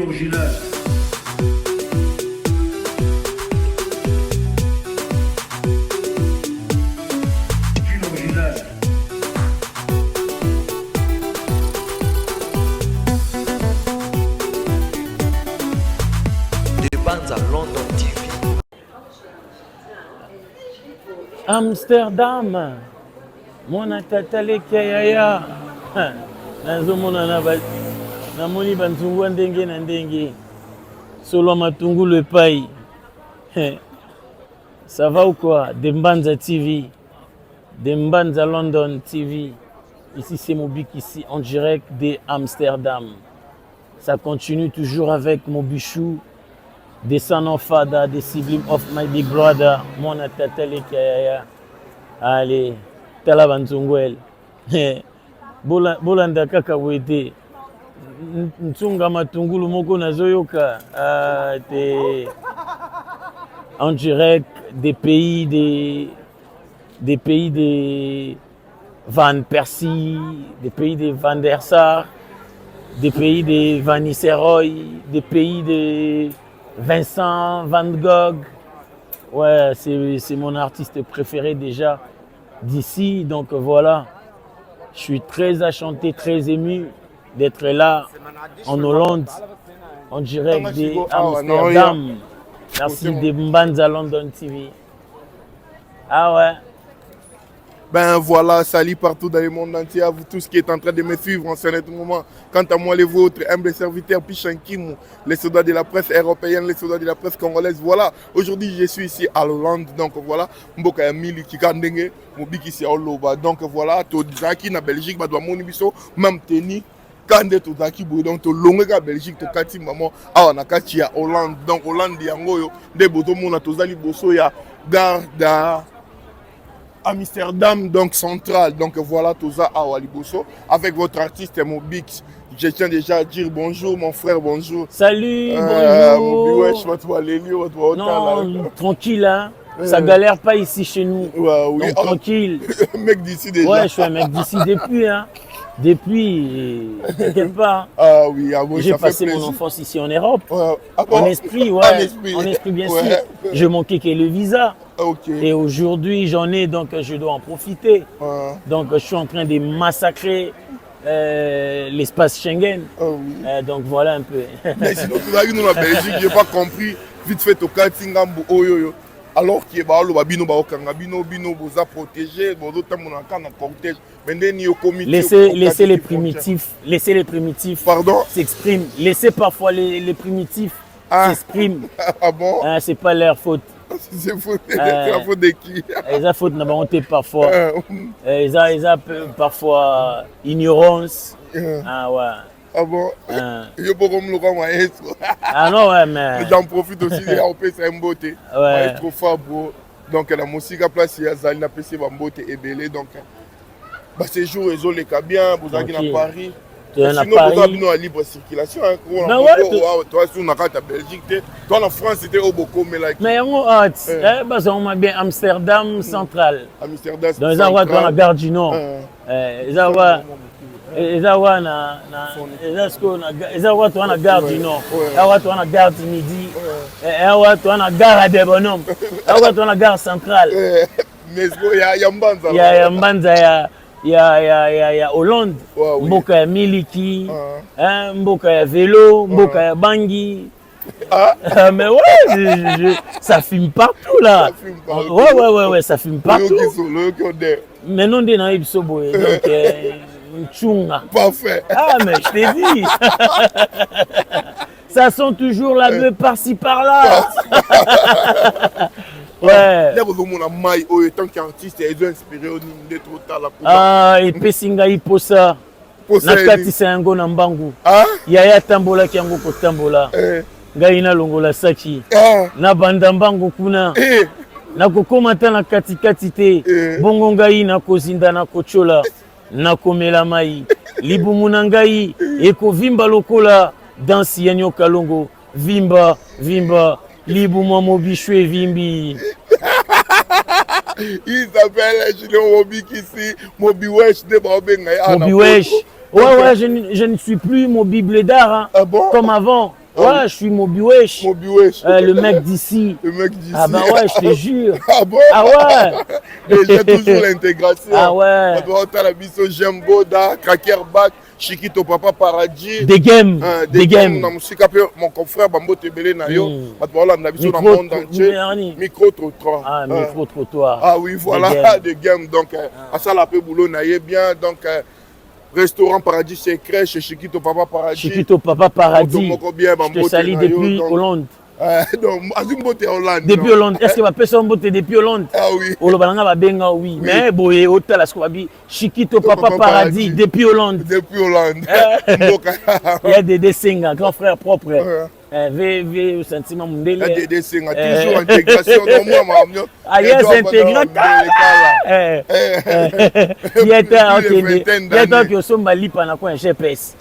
Original. Original. Des bandes à London TV. Amsterdam, mwana tata leki ya yaya nazomona namoni banzungu ndenge na ndenge solo matungulu epai. Ça va ou quoi? Dembanza TV, Dembanza London TV. Ici c'est Mobik, ici en direct de Amsterdam. Ça continue toujours avec Mobichou, des Son of Father, des Sibling of My Big Brother, Mwana Tata Leki ya yaya. Allez, tala banzungwel. Bolanda kaka wete. Ntunga matungulu moko nazoyoka. En direct des pays de Van Persie, des pays de Van der Sar, des pays de Van Nistelrooy, des pays de Vincent Van Gogh. Ouais, c'est mon artiste préféré déjà d'ici. Donc voilà, je suis très enchanté, très ému d'être là en Hollande, en direct d'Amsterdam. Merci de Dembanza London TV. Ah ouais. Ben voilà, salut partout dans le monde entier, à vous tous qui êtes en train de me suivre en ce moment. Quant à moi, les vôtres, humbles serviteurs, Pichankimu, les soldats de la presse européenne, les soldats de la presse congolaise. Voilà, aujourd'hui je suis ici à Hollande, donc voilà, Mboka Yamili Kikandenge, Mobik ici à Oloba. Donc voilà, Tozaki na Belgique, Badwa Monibiso, même Teni, Kande Tozaki, donc Tolonga Belgique, Tokati Maman, ah on a Kati à Hollande, donc Hollande Yangoyo, de Botomona Tozali Boso, ya Garda. Amsterdam, donc central, donc voilà Toza à Waliboso avec votre artiste Mobik. Je tiens déjà à dire bonjour mon frère, bonjour. Salut, bonjour. Non, tranquille hein. Ça galère pas ici chez nous. Ouais, oui. Donc, tranquille. Mec d'ici déjà. Ouais, je suis un mec d'ici depuis hein. Depuis, t'inquiète pas. Ah oui, ah bon, j'ai passé mon enfance ici en Europe. Ah bon? En esprit, ouais. En esprit, bien sûr. Je manquais que le visa. Okay. Et aujourd'hui, j'en ai, donc je dois en profiter. Donc je suis en train de massacrer l'espace Schengen. Oui. Donc voilà un peu. Mais sinon, tout à l'heure, nous, en Belgique, je n'ai pas compris. Vite fait, au Katingambu, oyoyo. Alors qu'il y a des bino boza protégé, bozo tamona kana cortège. Laissez les primitifs. Pardon? S'expriment. Laissez parfois les primitifs s'expriment. Ah bon? C'est pas leur faute. C'est la faute de qui? Ils ont faute n'a honte parfois. Ils ont parfois ignorance. Ah ouais. Ah bon? Je peux me le maestro. Ah non, ouais, mais. J'en profite aussi de la c'est un beauté. Maestro Fabro. Donc, la musique à place, il y a Zali, la PC, Bambote et Belé. Donc, ces jours, ils ont les cas bien, vous avez à Paris. Sinon, vous avez une libre circulation. Toi, si on a à Belgique, toi, en France, c'était au Boko. Mais on m'a bien Amsterdam central. Amsterdam central. Dans les endroits, la gare du Nord. Ils ont la gare du Nord, ils ont la gare du Midi, ils ont la gare à Debonom, ils ont la gare centrale. Mais il y a Mbanza. Il y a Hollande, Mboka ya Miliki, Mboka ya Vélo, Mboka ya Bangui. Mais ouais, ça fume partout là. Ouais, ça fume partout. Mais non, des naïbs soboé. Tchunga. Parfait. Ah, mais je t'ai dit. Ça sent toujours la bœuf par-ci par-là. Ouais. Tant qu'artiste, ils ont inspiré au Nimde. Ah, et Pessinga Iposa. Nakati Sango Nambangu. Yaya Tambola Kiango Kotambola. Gaina Longola Saki. Na Bandambangu Kuna. Na Kokomata na Katikati te. Bongo Ngai na Kozinda na Kochola. Nakomela mai libumu na ngai ekovimba lokola dansi ya nyoka longo vimba libumu Mobichou vimbi. Il s'appelle Julien Mobik ici, Mobiwesh de Babenga. Mobiwesh. Ouais, je ne suis plus Mobi Blédard hein, comme avant. Ouais, je suis Moby Wesh. Moby Wesh. Le mec d'ici. Le mec d'ici. Ah bah ouais, je te jure. Ah bon? Ah ouais. Et j'ai toujours l'intégration. Ah ouais. On doit entendre la biso Jembo, Da, Krakerback, Chiquito Papa Paradis. Des games. Des games. Mon confrère Bambo Tebele Nayo. On doit la biso dans le monde entier. Micro-trottoir. Ah, micro-trottoir. Ah oui, voilà, des games. Donc, à ça, la peu boulot naïe bien. Donc, restaurant Paradis secret chez Chiquito Papa Paradis. Chiquito Papa Paradis. Je te salue depuis Hollande. Donc, Azumbote Hollande. Depuis Hollande. Est-ce que ma personne bote depuis Hollande? Ah oui. Olobalanga va benga oui. Mais boye hôtel à Squabi. Chiquito Papa Paradis depuis Hollande. Depuis Hollande. Il y a des Senga, grand frère propre. VV au sentiment Mundele. Il y a des Senga, toujours intégration. Ah yes, intégrateur. Il y a tant que sommes mali pendant quoi un GPS.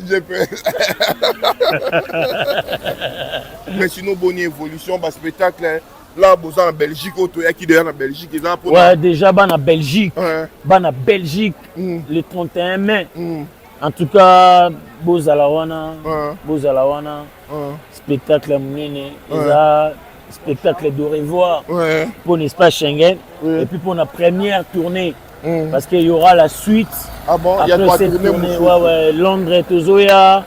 Mais sinon, bonne évolution, bah, spectacle. Là, en Belgique, il y a qui déjà en Belgique. Ouais, déjà, en Belgique. En Belgique, le 31 mai. En tout cas, Bozalawana. Spectacle Mounene. Spectacle de revoir pour l'espace Schengen. Et puis pour la première tournée. Parce qu'il y aura la suite. Ah bon, il y a après cette tournée. Ouais, Londres, Tozoya,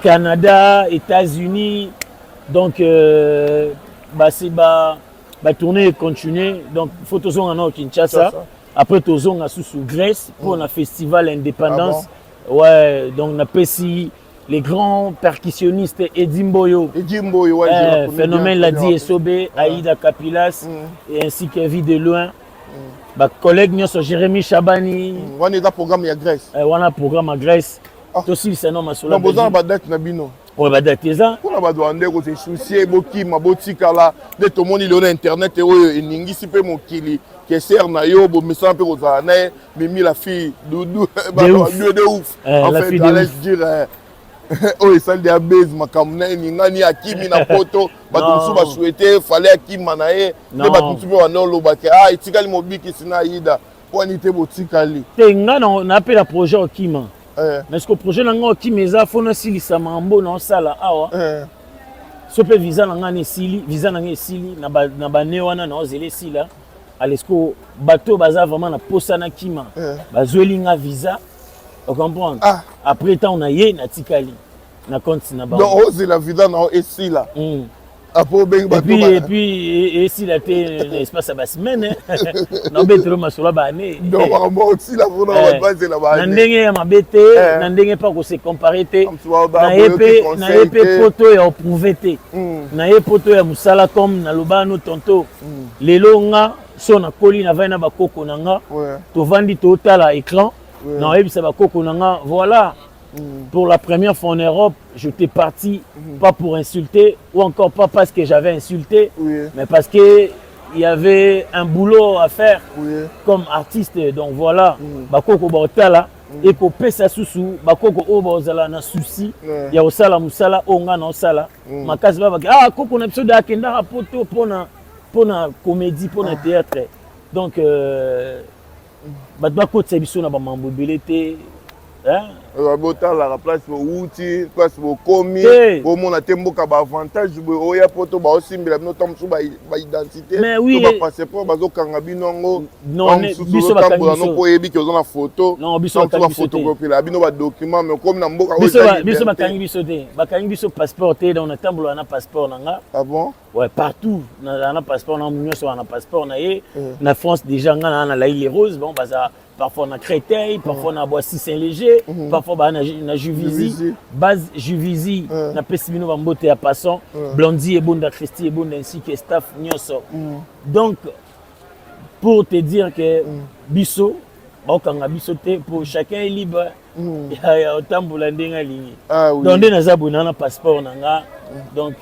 Canada, États-Unis. Donc, c'est la tournée continue. Donc, il faut que nous au Kinshasa. Après, nous sommes sous Grèce pour le festival Indépendance. Ah bon? Ouais, donc, on a ici les grands percussionnistes Edimboyo. Phénomène l'a dit Esobé, Aïda Kapilas, et ainsi que Vie de Loin. Collègue Jérémy Chabani. On a un programme à Grèce. On a un programme à Grèce. Aussi, c'est un homme à cela. On a un date Nabino. On va dater ça. On a besoin de se soucier, boki, ma botika là. Dès tout le monde il a internet et il n'ingi si peu mon kili. Que sert na yo, bo me sent peu aux années, mimi la fille doudou, de ouf. En fait, allez dire oh ça de abuse ma kamna ngani akimi na poto, batumsu ba souhaiter fallait akimi manae, ne batumsu ba no lo ba ke ah itikali mobiki sina ida. Pour nité botikali. Te ngana on appelle le projet Okima. Mais ce que le projet nango Okimeza fona silisa mambo na sala awa. Sope visa nangani sili, visa nangani sili na ba ne wana na ozele sila. Alesko bateau baza vraiment na posana kima. Bazoelinga visa. On comprend. Après temps on a yé na tikali. Na compte na ba. Donc ose la visa na esi là. Et puis si la espace à la semaine na betro masolo ba année. Donc moi aussi la vona base la ba. Na ndenge ya mabete, na ndenge pas ko se comparer te. Na épée poto ya prouver te. Na épée poto ya musala comme na lobano tonto. Lelo nga so na koli na vaina ba koko nanga. To vandi to tala écran. Na yebisa ba koko nanga voilà. Pour la première fois en Europe, j'étais parti pas pour insulter ou encore pas parce que j'avais insulté, mais parce qu'il y avait un boulot à faire comme artiste. Donc voilà, bakoko baotala et ko pesa susu bakoko o bozala na souci ya osala musala onga na osala makasi ba koko na episode akenda rapoto pona comédie pona théâtre. Donc batba ko biso na ba mambobilité. La place pour outil, place pour commis, pour mon atemboka ba avantage, oya poto ba osimbela bino tamsu ba identité. Mais oui, ba passeport bazo kanga binongo. Non, biso ba kanga no po yebi ke na photo. Non, biso ba kanga photocopie la bino ba document mais comme na mboka biso ba kanga biso te. Ba kanga biso passeport te dans na tambola na passeport nanga. Ah bon? Ouais, partout. Na passeport na mignon sur na passeport na ye. Na France déjà ngana na la île rose, bon baza parfois on a Créteil, parfois on a Boissy Saint-Léger, parfois on a Juvisy, base Juvisy, on a Pessimino Bambote à passant, Blondie et Bonda Christy et Bonda ainsi que staff Nyoso. Donc, pour te dire que Bisso, pour chacun est libre, il y a autant de landing à ligne. Donc, on a un passeport, donc.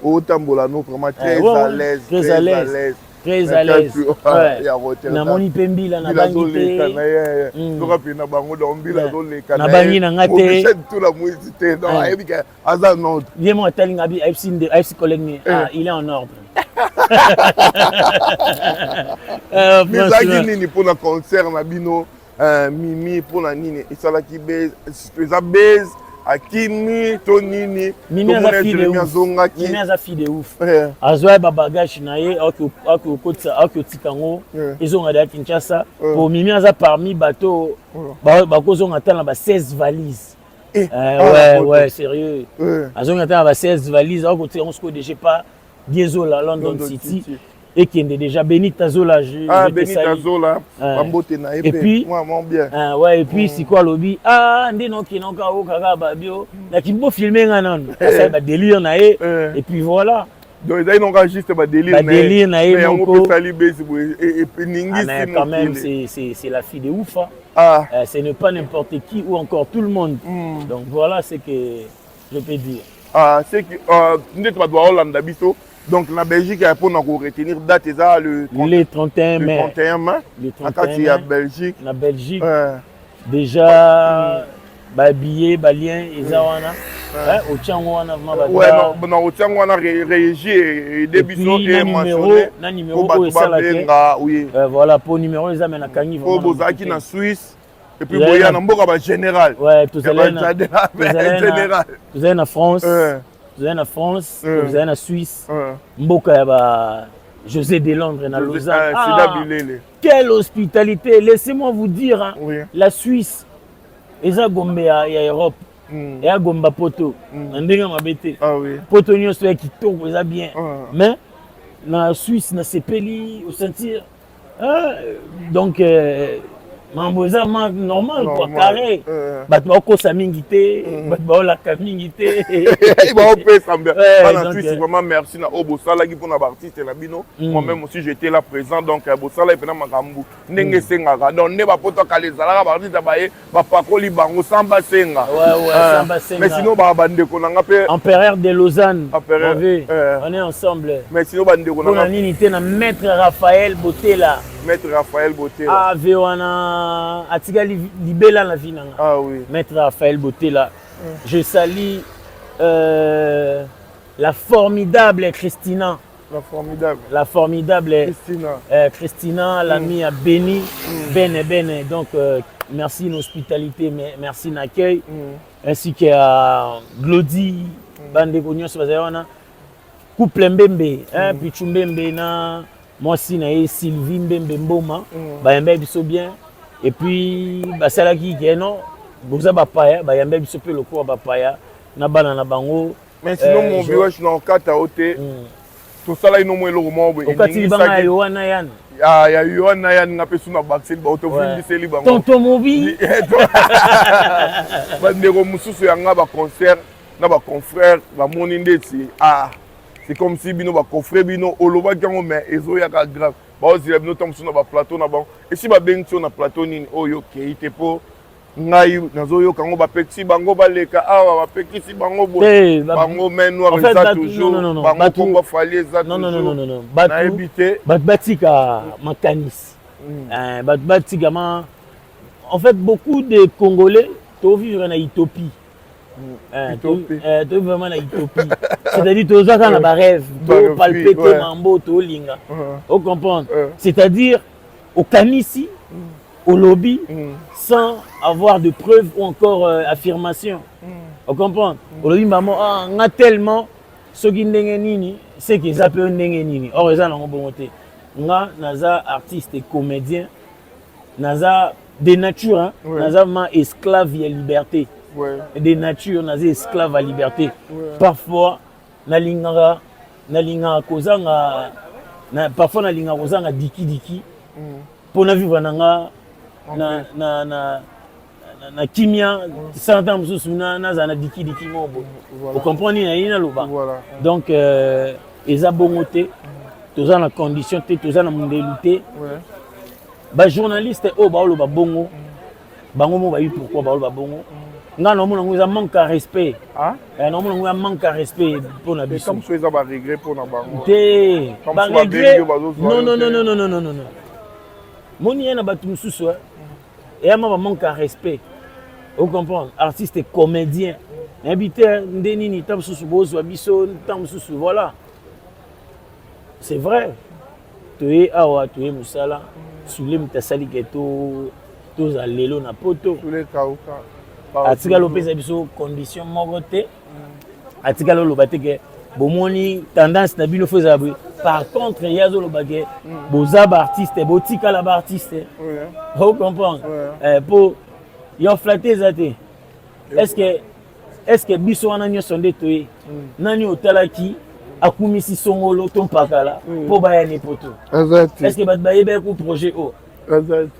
Autant de vraiment très à l'aise. Très à l'aise. Très à l'aise. Na moni pembi la na bangi te. Na bangi na ngate. Tout la musicité non ayebika aza non. Viens moi talinga bi FC collègue il est en ordre. Mais ça nini pour na concert na bino Mimi pour la nini et ça la qui baise, ça baise akimi to nini Mimi tomona aza fille de Jérémie ouf. azongaki Mimi aza fille de ouf. Ouais. Azwa ba bagage na ye aki okotsa aki otikango Ouais. ezonga da Kinshasa Ouais. pour Mimi aza parmi bateau ba kozonga tala ba 16 valises. Eh, Ouais, sérieux. Ouais. Azonga tala ba 16 valises aki otia on se ko déjà pas Diezola London City et qui est déjà Benita Zola je Benita Zola bambote na et puis moi bien ouais et puis c'est quoi lobby ndé non ki non ka o kaka babio na kimbo filmer nga non ça ba délire na et puis voilà donc ils n'ont pas juste ba délire na ye moko et puis ningi mais quand même c'est la fille de ouf ce n'est pas n'importe qui ou encore tout le monde donc voilà ce que je peux dire c'est que nous sommes à Hollande biso. Donc la Belgique a pour nous retenir date ça le 31 mai. Le 31 mai. Le 31 mai. À Belgique. La Belgique. Déjà ba billet ba lien ezawana. Au Tchango wana vraiment ba. Ouais non au Tchango wana réagi et début et mentionné. Na numéro au salaka. Oui. Voilà pour numéro les amena kangi vraiment. Pour Bozaki na Suisse. Et puis boya na mboka ba général. Ouais, tout ça là. Général. Vous êtes en France. Vous êtes en France, vous êtes en Suisse, Mboka José de Londres na Lausanne. Quelle hospitalité! Laissez-moi vous dire, hein, la Suisse, ils ont gombé à Europe, et à Gomba Poto, Ndenga Mabete, Poto Nyon soit qui tombe, ils ont bien. Mais la Suisse n'a pas peli au sentir. Donc mamboza normal quoi carré bato bakosa mingi te bato baolaka mingi te vraiment merci na obosalaki mpona baartiste na bino moi-même aussi j'étais là présent donc bosalaki mpena makambo ndenge esengaka donc nde bapotaka ezalaka baartiste baye bapakoli bango sans basenga mais sinon bandeko nanga mpe empereur de Lausanne on est ensemble mais sinon bandeko nanga mpona nini te na maître Raphaël Botela ave wana atika libela na vie nanga. Maître Raphaël Botela. Je salue la formidable Christina. La formidable Christina, l'amie à Béni. Bene. Donc merci une hospitalité, merci l'accueil. Ainsi qu'à Glody, Bande Gognon Swazawana. Couple Mbembe, puis Chumbembe na moi si na Sylvie Mbembe Mboma, bayambe biso bien. Et puis basalaki ke non, boza bapaya, bayambe biso pe loko bapaya na bana na bango. Mais sinon mon village na kata ote. Tout ça là ino mo eloko mo bo. Okati banga yo wana yan. Ya yo wana yan na pe suna baksel ba auto vindi seli bango. Tonton Mobi. Bandeko mususu yanga ba concert na ba confrère ba moni ndeti c'est comme si bino ba confrère bino oloba kango mais ezo ya ka grave. Ba ozila bino tom suna ba plateau na bango. Et si ba bengi na plateau nini oyo keite po ngai nazoyo kango ba pexi bango baleka awa ba pexi bango bo bango men noir ça toujours bango komba fali ça toujours non batika makanis batika ma en fait beaucoup de Congolais to vivre en Utopie. Vraiment en Utopie. C'est-à-dire to za kana ba rêve, to palpiter mambo to linga. Vous comprenez? C'est-à-dire au kanisi au lobby sans avoir de preuves ou encore affirmation. Vous comprenez? Au lobby maman on a tellement ce qui ndenge nini, c'est qu'ils appellent ndenge nini. Or ça na bonté. Nga naza artiste et comédien. Naza de nature hein, naza ma esclave à liberté. De nature naza esclave à liberté. Parfois na lingara kozanga parfois na lingara kozanga diki pour na vivre nanga na kimia sans ans sous na za na diki mobo. Vous comprenez na ina loba. Donc eza bongoté toza na condition te toza na mondelité. Ba journaliste o ba loba bongo. Bango mo ba yi pourquoi ba loba bongo. Nga no mona ngoza manque à respect. No mona ngoza manque à respect pour na biso. Comme ça ba regret pour na bango. Te ba regret. Non. Moni na batu mususu et ma manque à respect. Vous comprenez? Artiste et comédien. Habité ndeni tam susu bozo biso tam susu voilà. C'est vrai. Tu es awa, tu es musala. Sulem tasali keto. Tous à l'élo na poto. Tous les kauka. atika lopeza biso condition moko te atika loloba te ke bomoni tendance na bino fo ezala boye par contre ye azoloba ke boza baartiste botikala baartiste o comprendre mpo yo flatte eza te est ce que biso wana nyonso nde toye nani otalaki akumisi songolo to mpakala mpo bayani poto est ce que bato bayebeki projet o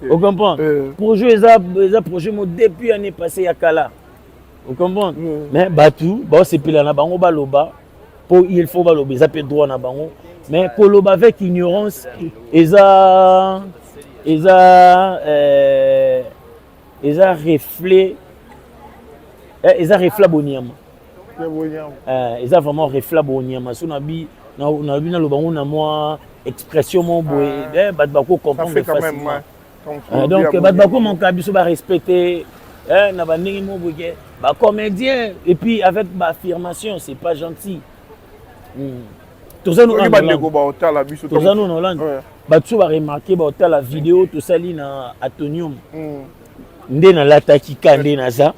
o comprendre projet eza projet mo depuis année passé ya kala o comprendre mais bato baosepela na bango baloba mpo il faut baloba eza mpe droit na bango mais koloba avec ignorance eza reflet boniama eza vraiment reflet boniama so nabi naloba ngo na mwa expression mo boye bato bakocomprendre facilement donc bato bakomanka biso barespecte na bandenge mo boye bacomédien et puis avec baaffirmation c'est pas gentil toza no en Hollande bato so baremarke baotala video tosali na Atonium nde nalataki ka nde naza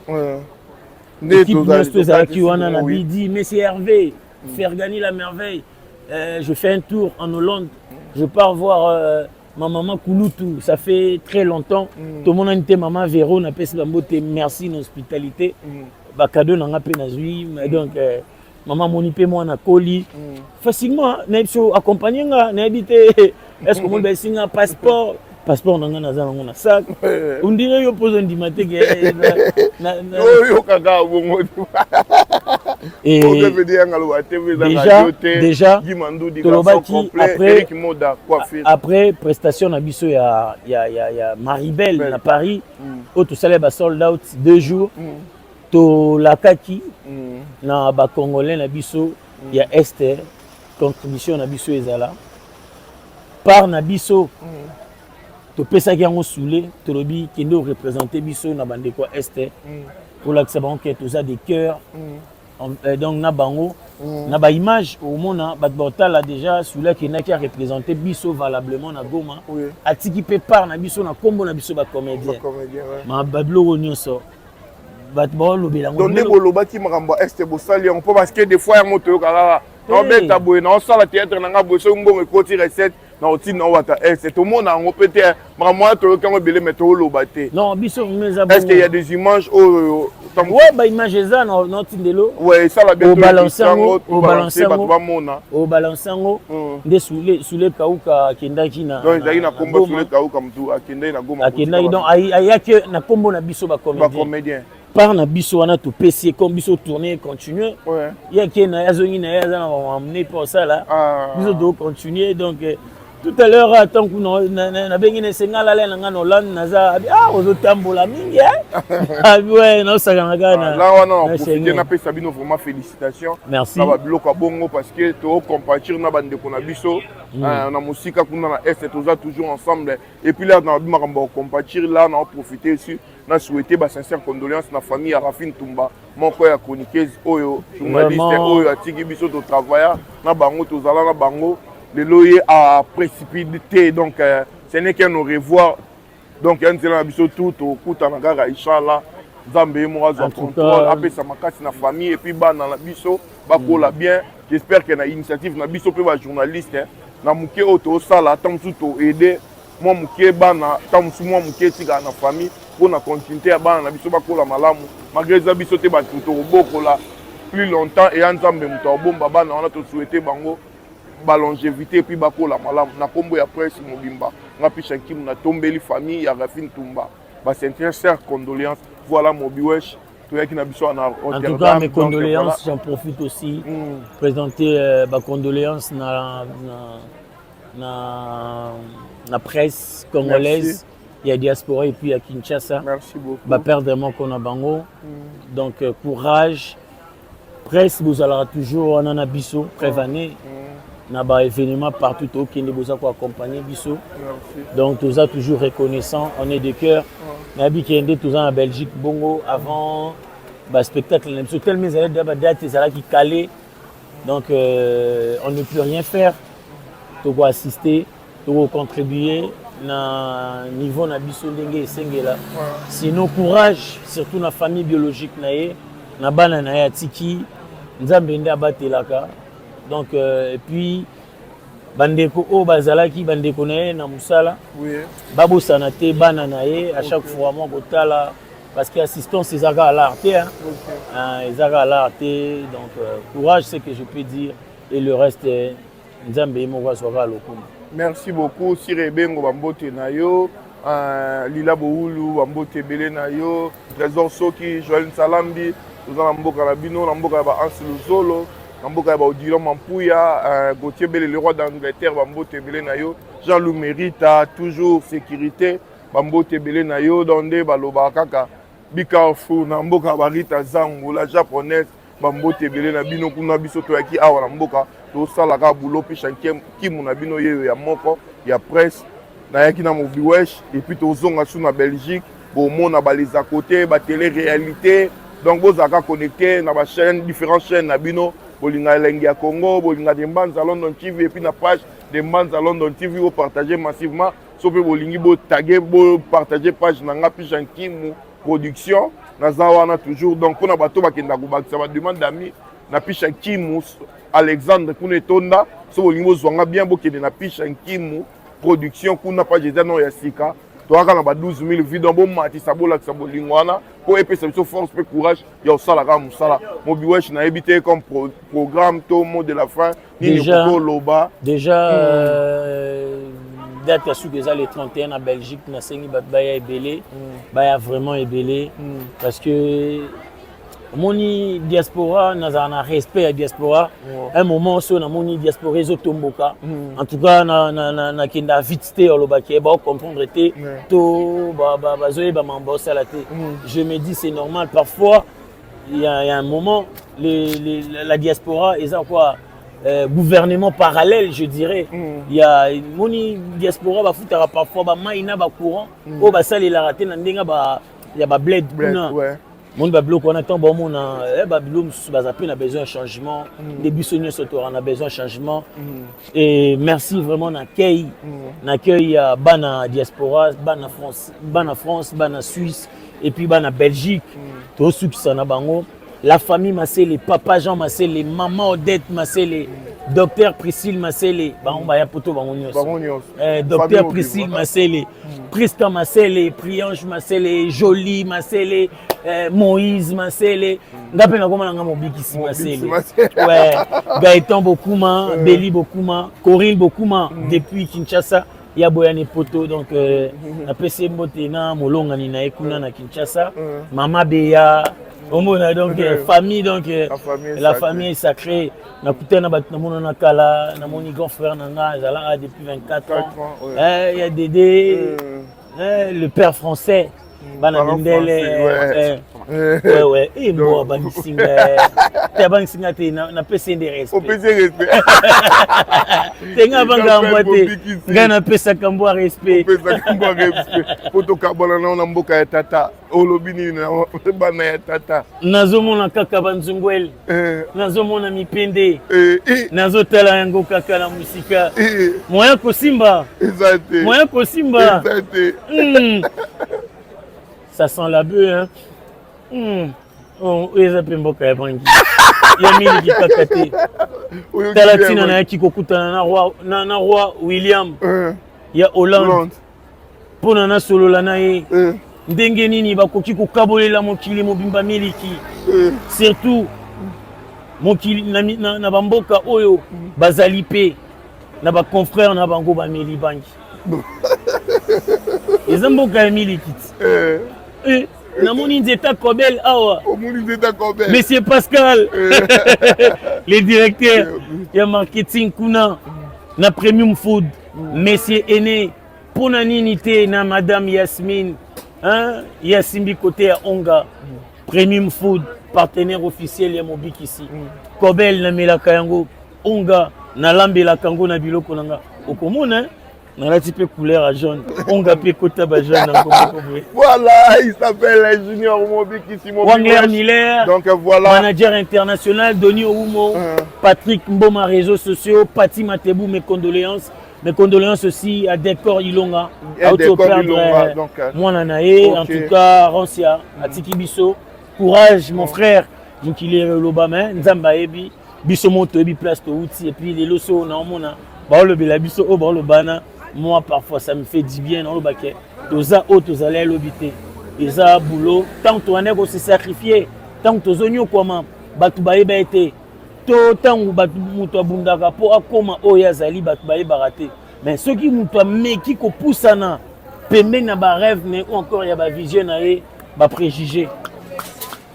équipe nyonso ezalaki wana na bidi monsieur Hervé Fergani la merveille je fais un tour en Hollande je pars voir ma maman Kouloutou ça fait très longtemps tout le monde a été maman Véro na pesi bambote merci l'hospitalité bakado nanga pe nazwi donc maman moni pe moi na koli facilement na biso accompagner nga na habité est-ce que mon besinga passeport nanga naza nango na sac undire yo pozo ndima te ke yo kaka bongo et déjà tolobaki après prestation na biso ya Maribel na Paris o to sale ba sold out 2 jours to lakaki na ba congolais na biso ya Esther contribution na biso ezala par na biso topesaki yango soule tolobi kende représenter biso na bandeko Esther pour lakisa bango ke toza des cœurs donc na bango na ba image au mona bato baotala déjà soule akendaki a représenter biso valablement na Goma atiki pe par na biso na kombo na biso bacomédien ma babiloko nyonso bato baolobela yango donde bolobaki makambo Esther bosali yango mpo parce que des fois yango toyokaka nobeta boye naosala théâtre nanga boye soki mbongo ekoti recette na otine na wata c'est tout le monde en peut makambo wana toyoki yango ebele mais tooloba te non biso meza est-ce qu'il y a des images oyo ouais ba image eza na otindelo ouais ça la bien balançango bamona o balançango nde sule kauka kendaki na donc ezali na kombo sule kauka mtu akendaki na Goma akendaki donc ayaki na kombo na biso bacomédien par na biso wana topesi comme biso tourner continuer yaki na yazongi na yaza na bamamene pour ça là biso do continuer donc tout à l'heure tant que na bengi na sengala la nga no Hollande naza ozotambola mingi ouais na osaka na là wana on profiter na pesa bino vraiment félicitations merci na ba biloko bongo parce que to compatir na bande ko na biso na musika kuna na est toza toujours ensemble et puis là na makambo compatir là na profiter aussi na souhaiter ba sincère condoléances na famille ya Rafine Tumba moko ya chroniqueuse oyo journaliste oyo atiki biso to travailler na bango tozala na bango le loyer a précipité donc ce n'est qu'un au revoir donc un tel abisso tout au kuta na gara inchallah Nzambe mo azo contrôle après ça makasi na famille et puis bana na biso bakola bien j'espère que na initiative na biso pe ba journaliste na muke auto sala tant tout aider moi muke bana tant moi muke tika na famille pour na continuité bana na biso bakola malamu malgré ça biso te ba tout bokola plus longtemps et Nzambe muto bomba bana on a tout souhaité bango ba longévité et puis bakola malamu na kombo ya presse mobimba ngapi chankim na tombeli famille ya Rafine Tumba ba sincère condoléances voilà Mobiwesh to yaki na biso na en tout cas mes condoléances j'en profite aussi présenter ba condoléances na presse congolaise il y a diaspora et puis à Kinshasa merci beaucoup ba perdre mon kona bango donc courage presse vous allez toujours on en a biso prévané na ba événement partout au Kenya boza ko accompagner biso donc tous a toujours reconnaissant on est de cœur na bi kende tous en Belgique bongo avant ba spectacle na biso tellement ça da date ça qui calé donc on ne peut rien faire to go assister to go contribuer na niveau na biso ndenge esengela. Sinon courage surtout na famille biologique na ye na bana na ye atiki nzambe nde abatelaka. Donc et puis bandeko o bazalaki bandeko na ye na musala babosana te bana na ye à chaque fois mo kotala parce que assistance ezaka à l'art ezaka à l'art donc courage c'est que je peux dire et le reste nzambe moko azwaka lokumu. Merci beaucoup Sire Bengo bambote na yo Lila Boulu bambote belé na yo Trésor Soki Joël Salambi tozala mboka na bino na mboka ba Anse Luzolo na mboka ba Odilon Mampuya Gauthier Belé le roi d'Angleterre bambote belé na yo Jean-Loup Mérita toujours sécurité bambote belé na yo donde baloba kaka Bikafu na mboka ba Rita Zango la japonaise bambote belé na bino kuna biso to yaki awa na mboka to sala ka boulot puis chantier kimu na bino yeyo ya moko ya presse na yaki na mobiwesh et puis to zonga sous na Belgique bo mona ba les à côté ba télé réalité donc vous avez connecté na ba chaîne différentes chaînes na bino bolinga elengi ya Congo bolinga de Mbanza London TV et puis na page de Mbanza London TV vous partagez massivement so pe bolingi bo taguer bo partager page na nga puis Kimu production na zawana toujours donc pour na bato bakenda ko bakisa ba demande d'amis na pisha Kimu Alexandre Kunetonda so bolingo zwanga bien bokende na pisha Kimu production kuna page ezano ya sika to aka na ba 12000 vues donc bon mati sabola ka bolingo wana po epesa biso force pe courage ya osala ka musala mobiwesh na ebité comme programme to mot de la fin ni ko loba déjà date à sous déjà les 31 en Belgique na sengi baya ebelé baya vraiment ebelé parce que moni diaspora na respect à diaspora un moment so na moni diaspora zo tomboka en tout cas na kinda vite té olobaki ba comprendre té to ba zoé ba mambosa la té je me dis c'est normal parfois il y a un moment la diaspora ils ont quoi gouvernement parallèle je dirais il y a moni diaspora ba futara parfois ba maina ba courant o ba sali la raté na ndenga ba il y a ba bled mon bablo qu'on attend bon mon bablo a besoin de changement début sonné on a besoin de changement et merci vraiment d'accueil à bana diaspora bana France bana Suisse et puis bana Belgique tout ceux qui sont à bango la famille Massé, les papas Jean Massé, les mamans Odette Massé, les docteur Priscille Massé, les docteur Priscille Massé, les Tristan Massé, les Priange Massé, les Jolie Massé, les Moïse Massé, les Ngapena comment on a Bikisi Massé, ouais, Gaëtan Bokuma, Béli Bokuma, Corinne Bokuma depuis Kinshasa. Il y a Boyane Poto donc na PC Mbotena Molonga ni na ekuna na Kinshasa, Mama Beya donc famille donc la famille est sacrée na kutana bat na mona kala na moni grand frère nanga zala depuis 24 ans il y a Dédé le père français bana ndele ouais et moi banisinga te banisinga te na pese de respect au pese respect tenga banga mbote ngana pesa kambo respect pesa kambo respect poto kabona na mboka ya tata olobini na bana ya tata nazomona kaka banzungwel nazomona mipende nazotala yango kaka na musika moya kosimba exacte moya kosimba exacte ça sent la bœuf hein oh eza pemboka ya bangi ya mili kikakate talatina na yaki kokutana na roi William ya Hollande pona na solola na ye ndenge nini bakoki kokabolela mokili mobimba miliki surtout mokili na bamboka oyo bazali pe na ba confrère na bango ba meli bangi eza mboka ya miliki namoni nzeta Kobel awa Monsieur Pascal le directeur ya marketing kuna na Premium Food Monsieur Aîné pona nini te na madame Yasmine hein Yasimbi côté ya Onga Premium Food partenaire officiel ya Mobiki ici Kobel na melaka yango Onga na lambela kango na biloko nanga okomona na la type couleur à jaune on gapé kota ba jaune voilà il s'appelle Junior Mobiki ici Wangler Miller donc voilà manager international Denis Oumo Patrick Mboma réseaux sociaux Pati Matebou mes condoléances Mes condoléances aussi à Décor Ilonga. Et Décor Ilonga, donc, Moi, Nanae, en tout cas, Rancia, Atiki Bisso. Courage, mon frère. Donc, il est le Bamin, Nzamba Ebi, Bisso Moto, Ebi Place Touti, et puis les Loso, Naomona, Baolo Bela Bisso, Baolo Bana. Moi, parfois, ça me fait du bien dans le baquet. Toza O, Toza Lé, Lobité. Eza boulot. Tant que tu en es se sacrifier, tant que tu es en comment, Batu Baeba été. Tant que Batu Moutoua Bundaka, pour Akoma Oya Zali, Batu Baeba raté. Mais ceux qui Moutoua Meki, qui poussent à na, Pemé na ba rêve, mais encore il y a ba vision, ba préjugé.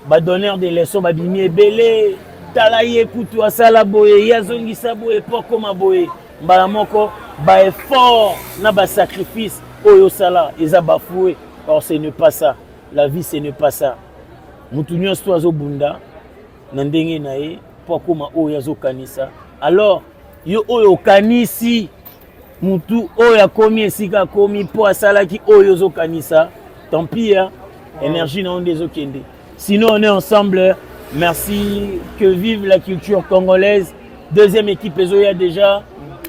Ba donneur de leçons, ba bimi belé. Talaye Koutou, Asala Boye, Yazongi Saboye, Pokoma Boye. Ba moko, ba effort, na ba sacrifice, Oyo Sala, Eza bafoué. Or, ce n'est pas ça. La vie, ce n'est pas ça. Moutounion Stoazo Bunda, Nandenge Nae, Pokoma Oyazo Kanisa. Alors, yo Oyo Kanisi, Moutou Oya Komi Esika Komi, Po Asalaki Oyozo Kanisa. Tant pis, hein. Énergie n'a des okende. Sinon, on est ensemble. Merci. Que vive la culture congolaise. Deuxième équipe, Ezoya déjà.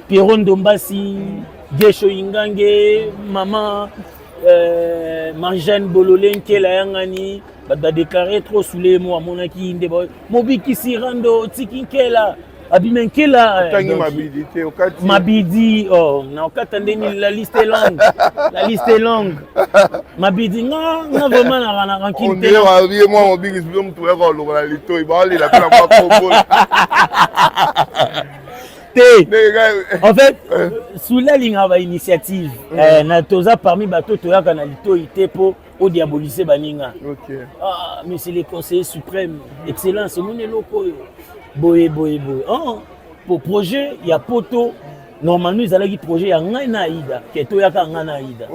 Piron Dombasi, Gesho Ingange, Maman. Marjane Bololen Kela Yangani bada déclaré trop soulé moi monaki inde boy mobiki sirando tikinkela abimenkela mabidi oh na okatandeni la liste est longue la liste est longue mabidi nga vraiment na rankinte on est moi mobiki c'est me trouver ko la lito il la pena moi Congo. En fait, sous la ligne à initiative, Natoza parmi bateau Toyaka Nalito ité pour au diaboliser Baninga. Ah, mais c'est les conseillers suprêmes. Excellent, c'est mon loco. Boye. Oh, pour projet, il y a Poto. Normalement, ils allaient projet, il y a Nganaïda, qui est Toyaka Nganaïda.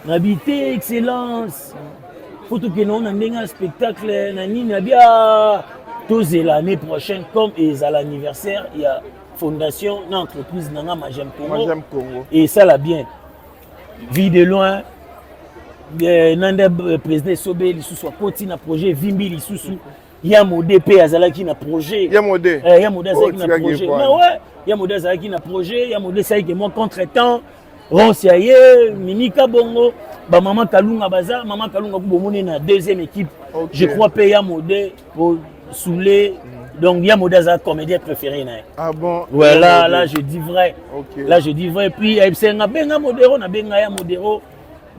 N'habité, excellence. Faut que nous ayons un spectacle, Nani, Nabia. Tous l'année prochaine, comme ils à l'anniversaire, il y a fondation, une entreprise Nanga Majem Congo. Et ça l'a bien. Vie de loin, Nanda président Sobé, il soit continue na projet, Vimbi, il sous Yamode P Azalaki na projet. Yamode Azalaki na projet. Mais ouais, Yamode Azalaki na projet, Yamode Saïk et moi contre-temps, Ronciaye, Mimika Bongo, Maman Kalunga Baza, Maman Kalunga Boumone na deuxième équipe. Je crois que Yamode pour Soulé. Donc, Yamodaza comédien préféré. Ah bon? Ouais, là, je dis vrai. Là, je dis vrai. Puis, il y a Benga Modero, Benga Modero.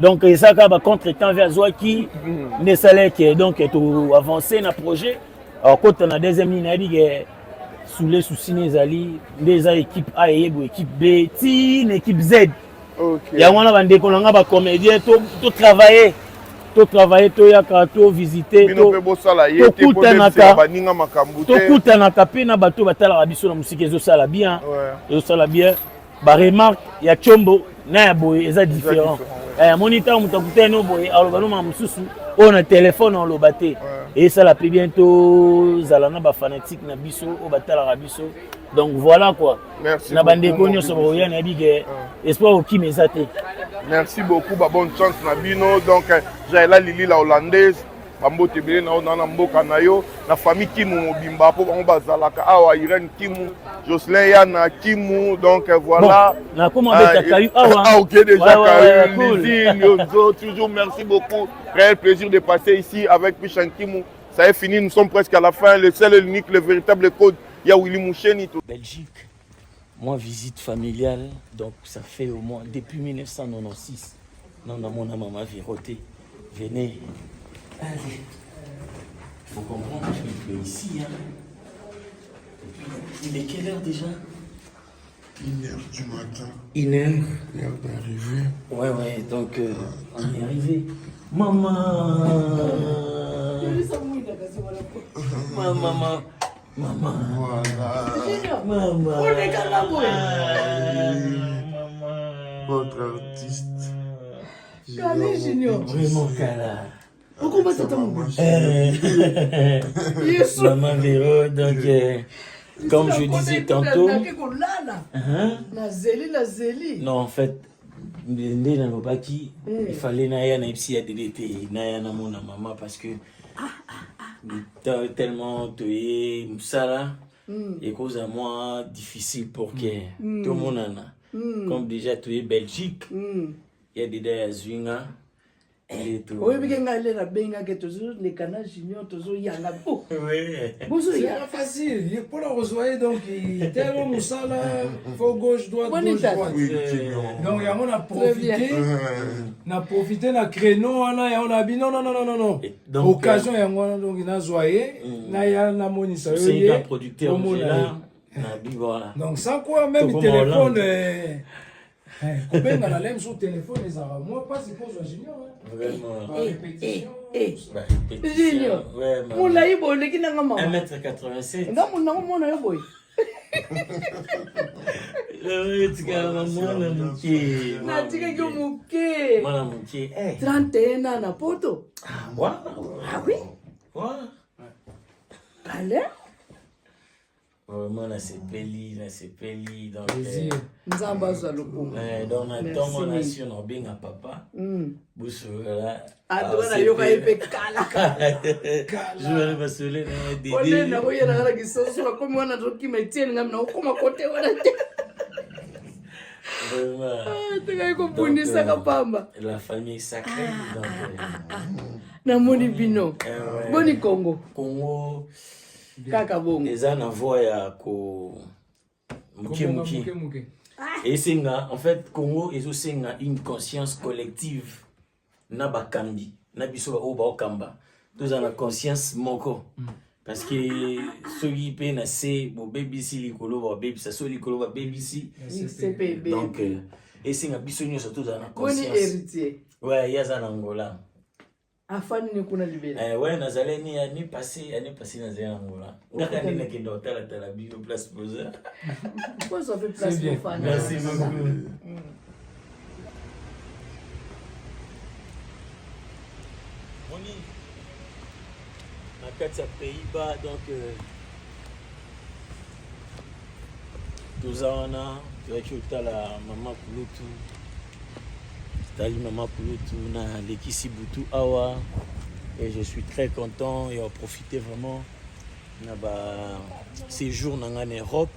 Donc, ça va contre-temps vers Zouaki, ne salaire qui est donc avancé dans le projet. Alors, quand on a deuxième ligne, il dit que sous les soucis, des équipes A et équipe B, équipe Z. Il y a un comédien, tout travailler. To travailler, to yaka, to visiter, to kutanaka pe na bato batala rabiso na musiki ezo sala bien. Ezo sala bien. Ba remarque ya chombo na ya boye eza différent. Moniteur mutakuta no boye aloba no mamususu on a téléphone on lobate. Et ça la plus bientôt zalana ba fanatique na biso o batala rabiso. Donc voilà quoi. Merci. Na bande konyo so boya na bige espoir au kimezate. Merci beaucoup, bonne chance Nabino. Donc, j'ai la Lili la hollandaise, Bambo Tebele na mboka na yo, na famille Kimu Mobimba po on bazalaka awa Irène Kimu, Jocelyn Yana Kimu. Donc voilà. Na comment Kayu awa. Ah OK déjà Kayu, Lizine, Yozo, toujours merci beaucoup. Réel plaisir de passer ici avec Pichan Kimu. Ça est fini, nous sommes presque à la fin, le seul et l'unique, le véritable code. Il y a Willy Moucheni. Belgique. Moi, visite familiale, donc ça fait au moins depuis 1996. Non, mon maman Véroté. Venez. Allez. Faut comprendre que je suis ici. Hein. Il est quelle heure déjà? 1h du matin. 1h. L'heure d'arriver. Ouais, donc on est arrivé. Maman. Maman. Voilà. Maman. Votre artiste. Allez, Junior. Vraiment, Kala. Pourquoi tu t'en Maman Véro, donc, comme je disais tantôt. La zélie. Non, en fait, il fallait naya na ipsi ya DDT, naya na mon maman parce que tellement toye musala et cause à moi difficile pour que tout le monde en a. comme déjà tu es Belgique. Il y a des idées à Zwinga. Oui, mais quand elle est là, ben, il y a toujours les canards juniors, toujours il y en a beaucoup. Oui. Bonjour, il y C'est a pas facile. Pour la rejoindre, donc, tellement Moussala, faut gauche, droite, gauche, droite. Oui, Donc, on a profité. On a profité de créneau, on a dit non. Donc, occasion, on a joyé. On a moni ça. C'est un producteur là. Donc, sans quoi, même le téléphone. Combien dans la laine sur le téléphone, les arabes. Moi, pas si pour un junior. Vraiment. Répétition. Junior. Vraiment. On l'a eu, bon, les qui n'ont pas 1m87. non, on a eu, boy. Natika que muke. Mwana muke. 31 ans na poto. Wow. Ah oui? Wow. Allez? Vraiment, na sepeli. Donc, Plaisir. Nzamba za lopo. donc, on a su on bien à papa. Bousso, là. Ah, tu vas yoka epe kala. Je vais me soulever des Ole na koya na kala kisoso kwa komi wana toki metien ngam na ukoma kote wana te. Vraiment. Ah, tuka ko punisa ka pamba. La famille sacrée. Donc, Na moni bino. Boni Congo. Congo. Kaka bongo. Eza na voix ya ko muke. Et c'est en fait Congo ils ont une conscience collective na bakambi na biso ba o ba okamba tous en la conscience moko parce que ceux qui pe na c'est bo BBC likolo ba baby ça so likolo ba BBC CPB. donc et c'est na biso nyo surtout dans la Boni conscience héritier. ouais ya za na Angola Afani ni kuna libela. ouais nazale ni année passée na za Angola ngaka ni na kendo tala bio place poser. Pourquoi ça fait place pour fan? Merci beaucoup. Moni, na kati ya Pays-Bas, donc toza wana toyaki otala mama kulutu tali mama kulutu na lekisi butu awa et je suis très content et on profité vraiment na ba séjour na nga en Europe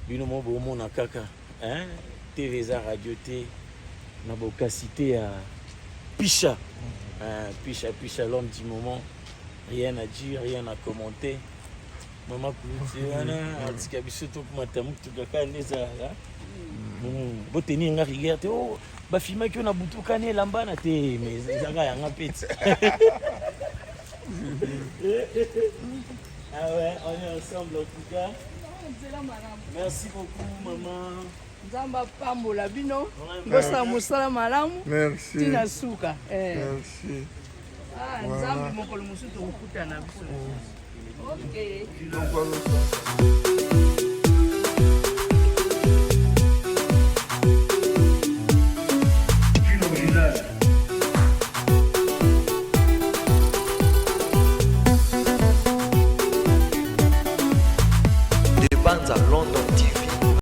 bino mo bomona kaka hein TV za radio te na bokasité ya Picha Picha l'homme du moment, rien à dire, rien à commenter. Maman Kulutu wana atika biso to matamu tukaka neza la boteni nga rigueur te oh ba filma ki na butu kane lambana te mais zanga yanga peti. Ah ouais, on est ensemble en tout cas. Merci beaucoup maman. Nzamba pambola bino. Ngosa musala malamu. Merci. Tina suka. Merci. Ah, nzambi mokolo musutu okuta na biso. Okay. Donc, voilà.